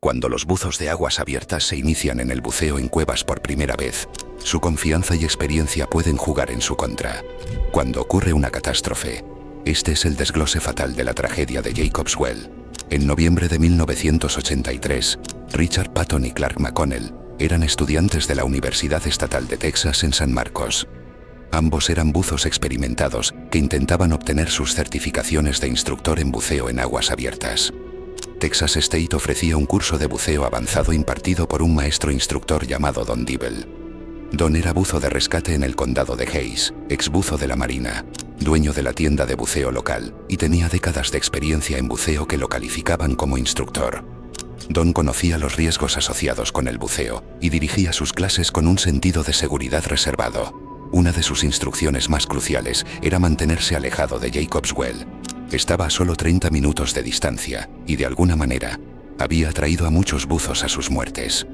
Cuando los buzos de aguas abiertas se inician en el buceo en cuevas por primera vez, su confianza y experiencia pueden jugar en su contra. Cuando ocurre una catástrofe, este es el desglose fatal de la tragedia de Jacob's Well. En noviembre de 1983, Richard Patton y Clark McConnell eran estudiantes de la Universidad Estatal de Texas en San Marcos. Ambos eran buzos experimentados que intentaban obtener sus certificaciones de instructor en buceo en aguas abiertas. Texas State ofrecía un curso de buceo avanzado impartido por un maestro instructor llamado Don Dibble. Don era buzo de rescate en el condado de Hayes, ex buzo de la Marina, dueño de la tienda de buceo local, y tenía décadas de experiencia en buceo que lo calificaban como instructor. Don conocía los riesgos asociados con el buceo y dirigía sus clases con un sentido de seguridad reservado. Una de sus instrucciones más cruciales era mantenerse alejado de Jacob's Well. Estaba a solo 30 minutos de distancia y, de alguna manera, había atraído a muchos buzos a sus muertes.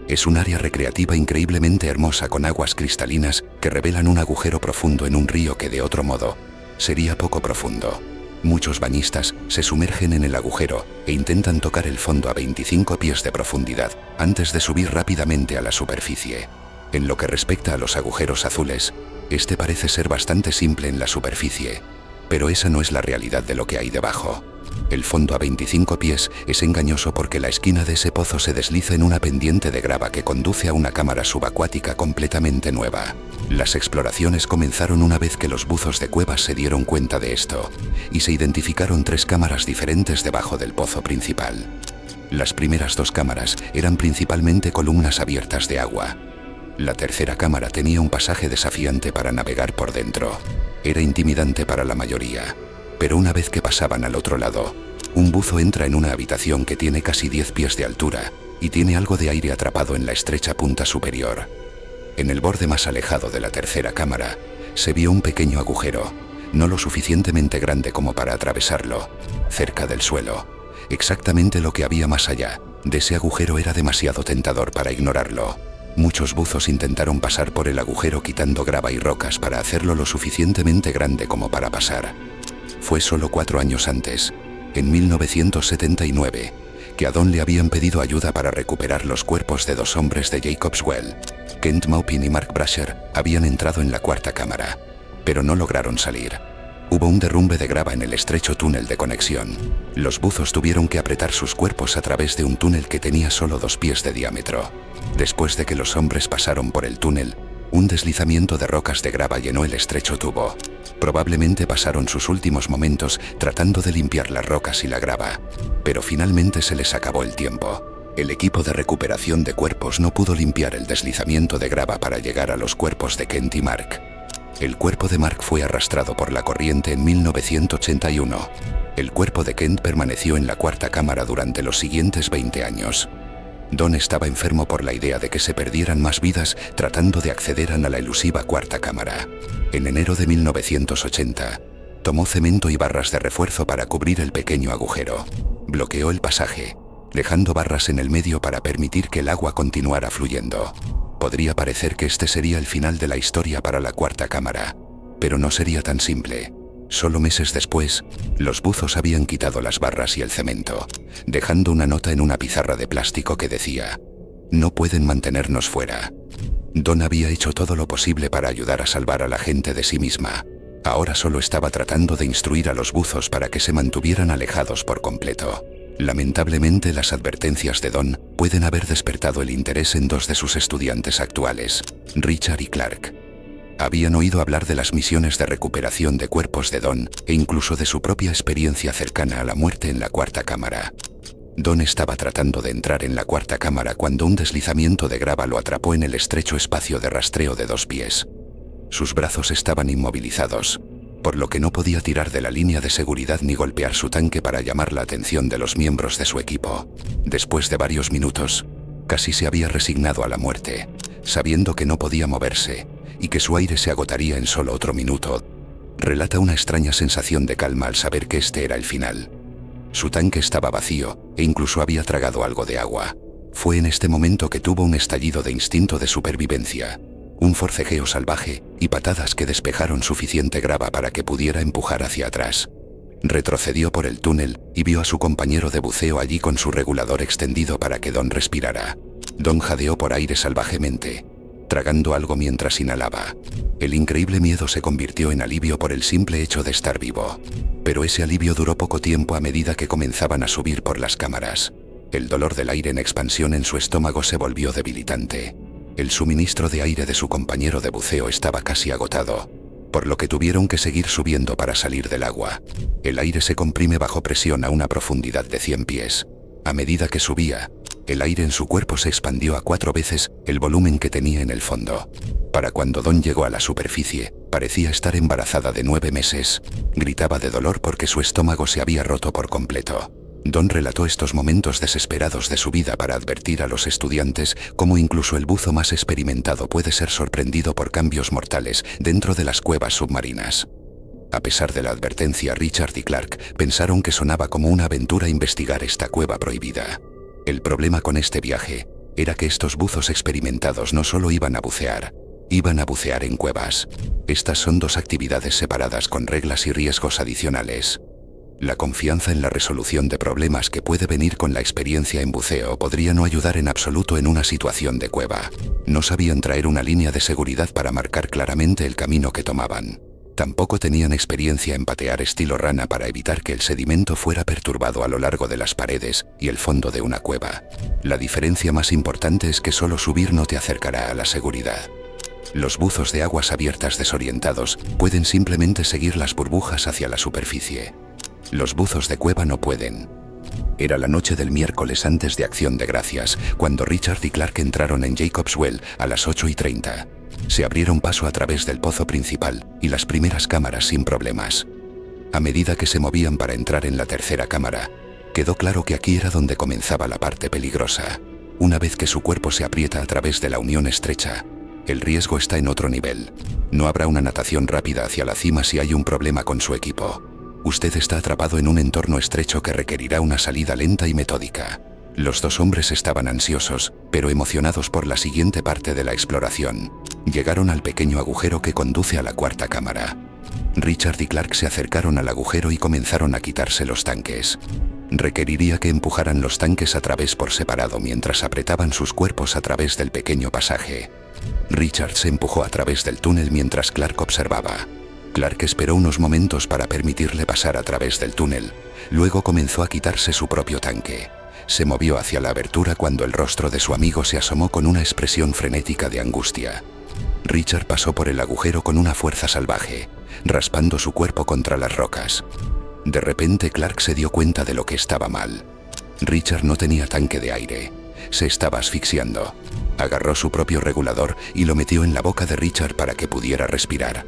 Es un área recreativa increíblemente hermosa con aguas cristalinas que revelan un agujero profundo en un río que, de otro modo, sería poco profundo. Muchos bañistas se sumergen en el agujero e intentan tocar el fondo a 25 pies de profundidad antes de subir rápidamente a la superficie. En lo que respecta a los agujeros azules, este parece ser bastante simple en la superficie, pero esa no es la realidad de lo que hay debajo. El fondo a 25 pies es engañoso porque la esquina de ese pozo se desliza en una pendiente de grava que conduce a una cámara subacuática completamente nueva. Las exploraciones comenzaron una vez que los buzos de cuevas se dieron cuenta de esto, y se identificaron 3 cámaras diferentes debajo del pozo principal. Las primeras 2 cámaras eran principalmente columnas abiertas de agua. La tercera cámara tenía un pasaje desafiante para navegar por dentro. Era intimidante para la mayoría, pero una vez que pasaban al otro lado, un buzo entra en una habitación que tiene casi 10 pies de altura y tiene algo de aire atrapado en la estrecha punta superior. En el borde más alejado de la tercera cámara, se vio un pequeño agujero, no lo suficientemente grande como para atravesarlo, cerca del suelo. Exactamente lo que había más allá de ese agujero era demasiado tentador para ignorarlo. Muchos buzos intentaron pasar por el agujero quitando grava y rocas para hacerlo lo suficientemente grande como para pasar. Fue solo 4 años antes, en 1979, que a Don le habían pedido ayuda para recuperar los cuerpos de 2 hombres de Jacob's Well. Kent Maupin y Mark Brasher habían entrado en la cuarta cámara, pero no lograron salir. Hubo un derrumbe de grava en el estrecho túnel de conexión. Los buzos tuvieron que apretar sus cuerpos a través de un túnel que tenía solo 2 pies de diámetro. Después de que los hombres pasaron por el túnel, un deslizamiento de rocas de grava llenó el estrecho tubo. Probablemente pasaron sus últimos momentos tratando de limpiar las rocas y la grava, pero finalmente se les acabó el tiempo. El equipo de recuperación de cuerpos no pudo limpiar el deslizamiento de grava para llegar a los cuerpos de Kent y Mark. El cuerpo de Mark fue arrastrado por la corriente en 1981. El cuerpo de Kent permaneció en la cuarta cámara durante los siguientes 20 años. Don estaba enfermo por la idea de que se perdieran más vidas tratando de acceder a la elusiva cuarta cámara. En enero de 1980, tomó cemento y barras de refuerzo para cubrir el pequeño agujero. Bloqueó el pasaje, dejando barras en el medio para permitir que el agua continuara fluyendo. Podría parecer que este sería el final de la historia para la cuarta cámara, pero no sería tan simple. Solo meses después, los buzos habían quitado las barras y el cemento, dejando una nota en una pizarra de plástico que decía: "No pueden mantenernos fuera". Don había hecho todo lo posible para ayudar a salvar a la gente de sí misma. Ahora solo estaba tratando de instruir a los buzos para que se mantuvieran alejados por completo. Lamentablemente, las advertencias de Don pueden haber despertado el interés en 2 de sus estudiantes actuales, Richard y Clark. Habían oído hablar de las misiones de recuperación de cuerpos de Don e incluso de su propia experiencia cercana a la muerte en la cuarta cámara. Don estaba tratando de entrar en la cuarta cámara cuando un deslizamiento de grava lo atrapó en el estrecho espacio de rastreo de 2 pies. Sus brazos estaban inmovilizados, por lo que no podía tirar de la línea de seguridad ni golpear su tanque para llamar la atención de los miembros de su equipo. Después de varios minutos, casi se había resignado a la muerte, sabiendo que no podía moverse y que su aire se agotaría en solo otro minuto. Relata una extraña sensación de calma al saber que este era el final. Su tanque estaba vacío e incluso había tragado algo de agua. Fue en este momento que tuvo un estallido de instinto de supervivencia, un forcejeo salvaje y patadas que despejaron suficiente grava para que pudiera empujar hacia atrás. Retrocedió por el túnel y vio a su compañero de buceo allí con su regulador extendido para que Don respirara. Don jadeó por aire salvajemente, tragando algo mientras inhalaba. El increíble miedo se convirtió en alivio por el simple hecho de estar vivo. Pero ese alivio duró poco tiempo a medida que comenzaban a subir por las cámaras. El dolor del aire en expansión en su estómago se volvió debilitante. El suministro de aire de su compañero de buceo estaba casi agotado, por lo que tuvieron que seguir subiendo para salir del agua. El aire se comprime bajo presión a una profundidad de 100 pies. A medida que subía, el aire en su cuerpo se expandió a 4 veces el volumen que tenía en el fondo. Para cuando Don llegó a la superficie, parecía estar embarazada de 9 meses. Gritaba de dolor porque su estómago se había roto por completo. Don relató estos momentos desesperados de su vida para advertir a los estudiantes cómo incluso el buzo más experimentado puede ser sorprendido por cambios mortales dentro de las cuevas submarinas. A pesar de la advertencia, Richard y Clark pensaron que sonaba como una aventura investigar esta cueva prohibida. El problema con este viaje era que estos buzos experimentados no solo iban a bucear en cuevas. Estas son 2 actividades separadas con reglas y riesgos adicionales. La confianza en la resolución de problemas que puede venir con la experiencia en buceo podría no ayudar en absoluto en una situación de cueva. No sabían traer una línea de seguridad para marcar claramente el camino que tomaban. Tampoco tenían experiencia en patear estilo rana para evitar que el sedimento fuera perturbado a lo largo de las paredes y el fondo de una cueva. La diferencia más importante es que solo subir no te acercará a la seguridad. Los buzos de aguas abiertas desorientados pueden simplemente seguir las burbujas hacia la superficie. Los buzos de cueva no pueden. Era la noche del miércoles antes de Acción de Gracias, cuando Richard y Clark entraron en Jacob's Well a las 8:30. Se abrieron paso a través del pozo principal y las primeras cámaras sin problemas. A medida que se movían para entrar en la tercera cámara, quedó claro que aquí era donde comenzaba la parte peligrosa. Una vez que su cuerpo se aprieta a través de la unión estrecha, el riesgo está en otro nivel. No habrá una natación rápida hacia la cima si hay un problema con su equipo. Usted está atrapado en un entorno estrecho que requerirá una salida lenta y metódica. Los 2 hombres estaban ansiosos, pero emocionados por la siguiente parte de la exploración. Llegaron al pequeño agujero que conduce a la 4ª cámara. Richard y Clark se acercaron al agujero y comenzaron a quitarse los tanques. Requeriría que empujaran los tanques a través por separado mientras apretaban sus cuerpos a través del pequeño pasaje. Richard se empujó a través del túnel mientras Clark observaba. Clark esperó unos momentos para permitirle pasar a través del túnel. Luego comenzó a quitarse su propio tanque. Se movió hacia la abertura cuando el rostro de su amigo se asomó con una expresión frenética de angustia. Richard pasó por el agujero con una fuerza salvaje, raspando su cuerpo contra las rocas. De repente Clark se dio cuenta de lo que estaba mal. Richard no tenía tanque de aire. Se estaba asfixiando. Agarró su propio regulador y lo metió en la boca de Richard para que pudiera respirar.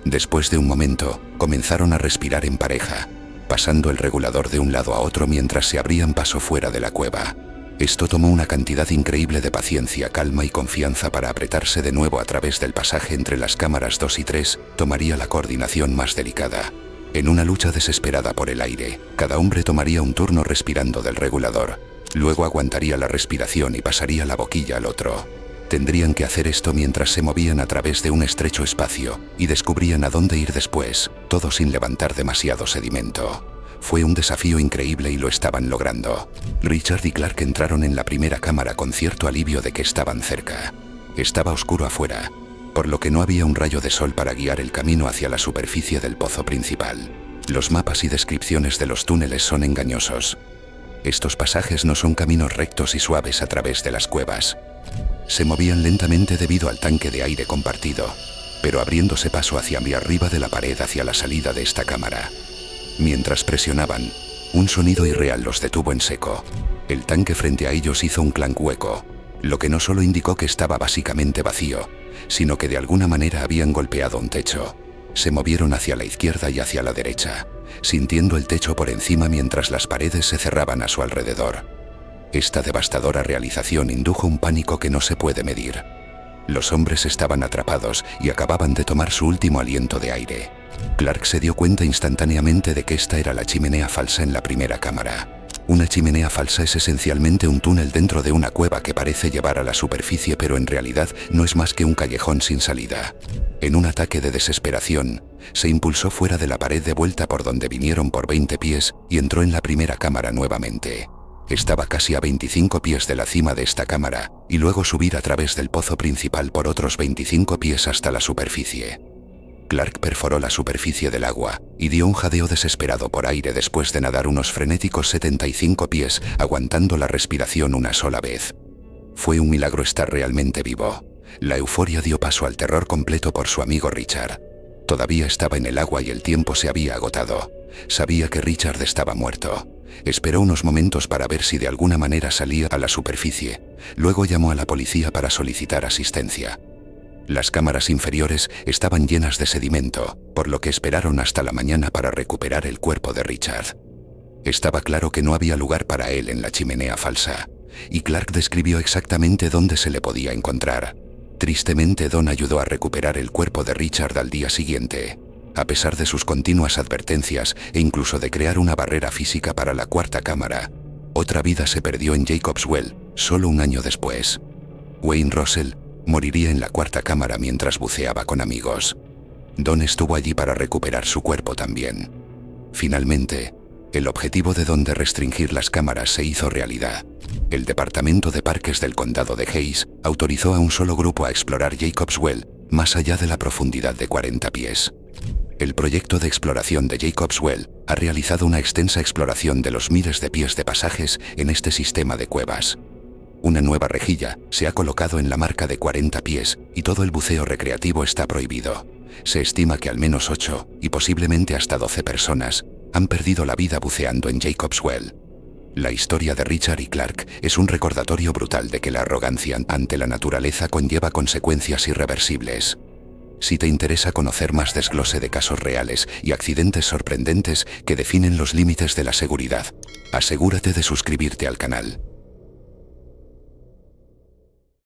Después de un momento, comenzaron a respirar en pareja, pasando el regulador de un lado a otro mientras se abrían paso fuera de la cueva. Esto tomó una cantidad increíble de paciencia, calma y confianza para apretarse de nuevo a través del pasaje entre las cámaras 2 y 3, tomaría la coordinación más delicada. En una lucha desesperada por el aire, cada hombre tomaría un turno respirando del regulador. Luego aguantaría la respiración y pasaría la boquilla al otro. Tendrían que hacer esto mientras se movían a través de un estrecho espacio y descubrían a dónde ir después, todo sin levantar demasiado sedimento. Fue un desafío increíble y lo estaban logrando. Richard y Clark entraron en la primera cámara con cierto alivio de que estaban cerca. Estaba oscuro afuera, por lo que no había un rayo de sol para guiar el camino hacia la superficie del pozo principal. Los mapas y descripciones de los túneles son engañosos. Estos pasajes no son caminos rectos y suaves a través de las cuevas. Se movían lentamente debido al tanque de aire compartido, pero abriéndose paso hacia arriba de la pared hacia la salida de esta cámara. Mientras presionaban, un sonido irreal los detuvo en seco. El tanque frente a ellos hizo un clank hueco, lo que no solo indicó que estaba básicamente vacío, sino que de alguna manera habían golpeado un techo. Se movieron hacia la izquierda y hacia la derecha, sintiendo el techo por encima mientras las paredes se cerraban a su alrededor. Esta devastadora realización indujo un pánico que no se puede medir. Los hombres estaban atrapados y acababan de tomar su último aliento de aire. Clark se dio cuenta instantáneamente de que esta era la chimenea falsa en la primera cámara. Una chimenea falsa es esencialmente un túnel dentro de una cueva que parece llevar a la superficie, pero en realidad no es más que un callejón sin salida. En un ataque de desesperación, se impulsó fuera de la pared de vuelta por donde vinieron por 20 pies y entró en la primera cámara nuevamente. Estaba casi a 25 pies de la cima de esta cámara, y luego subir a través del pozo principal por otros 25 pies hasta la superficie. Clark perforó la superficie del agua y dio un jadeo desesperado por aire después de nadar unos frenéticos 75 pies, aguantando la respiración una sola vez. Fue un milagro estar realmente vivo. La euforia dio paso al terror completo por su amigo Richard. Todavía estaba en el agua y el tiempo se había agotado. Sabía que Richard estaba muerto. Esperó unos momentos para ver si de alguna manera salía a la superficie. Luego llamó a la policía para solicitar asistencia. Las cámaras inferiores estaban llenas de sedimento, por lo que esperaron hasta la mañana para recuperar el cuerpo de Richard. Estaba claro que no había lugar para él en la chimenea falsa, y Clark describió exactamente dónde se le podía encontrar. Tristemente, Don ayudó a recuperar el cuerpo de Richard al día siguiente, a pesar de sus continuas advertencias e incluso de crear una barrera física para la cuarta cámara. Otra vida se perdió en Jacob's Well, solo un año después. Wayne Russell moriría en la cuarta cámara mientras buceaba con amigos. Don estuvo allí para recuperar su cuerpo también. Finalmente, el objetivo de Don de restringir las cámaras se hizo realidad. El Departamento de Parques del Condado de Hayes autorizó a un solo grupo a explorar Jacob's Well, más allá de la profundidad de 40 pies. El proyecto de exploración de Jacob's Well ha realizado una extensa exploración de los miles de pies de pasajes en este sistema de cuevas. Una nueva rejilla se ha colocado en la marca de 40 pies y todo el buceo recreativo está prohibido. Se estima que al menos 8 y posiblemente hasta 12 personas han perdido la vida buceando en Jacob's Well. La historia de Richard y Clark es un recordatorio brutal de que la arrogancia ante la naturaleza conlleva consecuencias irreversibles. Si te interesa conocer más desglose de casos reales y accidentes sorprendentes que definen los límites de la seguridad, asegúrate de suscribirte al canal.